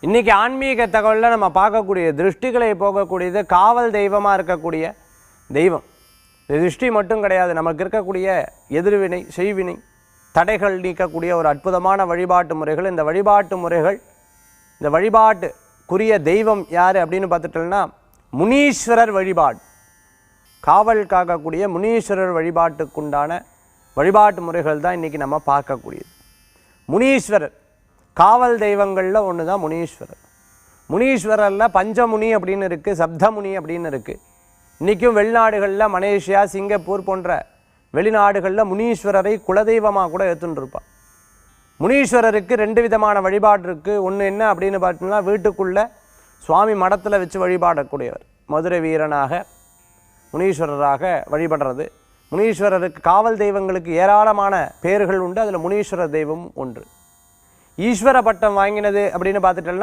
இன்றைக்கி ஆன்மீக தகவலில் நம்ம பார்க்கக்கூடிய திருஷ்டிகளை போகக்கூடியது காவல் தெய்வமாக இருக்கக்கூடிய தெய்வம். திருஷ்டி மட்டும் கிடையாது, நமக்கு இருக்கக்கூடிய எதிர்வினை செய்வினை தடைகள் நீக்கக்கூடிய ஒரு அற்புதமான வழிபாட்டு முறைகள். இந்த வழிபாட்டு முறைகள், இந்த வழிபாட்டுக்குரிய தெய்வம் யார் அப்படின்னு பார்த்துட்டோம்னா முனீஸ்வரர் வழிபாடு. காவல் காக்கக்கூடிய முனீஸ்வரர் வழிபாட்டுக்குண்டான வழிபாட்டு முறைகள் தான் இன்றைக்கி நம்ம பார்க்கக்கூடியது. முனீஸ்வரர் காவல் தெய்வங்களில் ஒன்று தான் முனீஸ்வரர். முனீஸ்வரரில் பஞ்சமுனி அப்படின்னு இருக்குது, சப்தமுனி அப்படின்னு இருக்குது. இன்றைக்கும் வெளிநாடுகளில் மலேசியா, சிங்கப்பூர் போன்ற வெளிநாடுகளில் முனீஸ்வரரை குலதெய்வமாக கூட எடுத்துட்டுருப்பாள். முனீஸ்வரருக்கு 2 விதமான வழிபாடு இருக்குது. ஒன்று என்ன அப்படின்னு பார்த்தீங்கன்னா, வீட்டுக்குள்ளே சுவாமி மடத்தில் வச்சு வழிபாடக்கூடியவர், மதுரை வீரனாக முனீஸ்வரராக வழிபடுறது. முனீஸ்வரருக்கு காவல் தெய்வங்களுக்கு ஏராளமான பேர்கள் உண்டு, அதில் முனீஸ்வரர் தெய்வம் ஒன்று. ஈஸ்வர பட்டம் வாங்கினது அப்படின்னு பார்த்துட்டோம்னா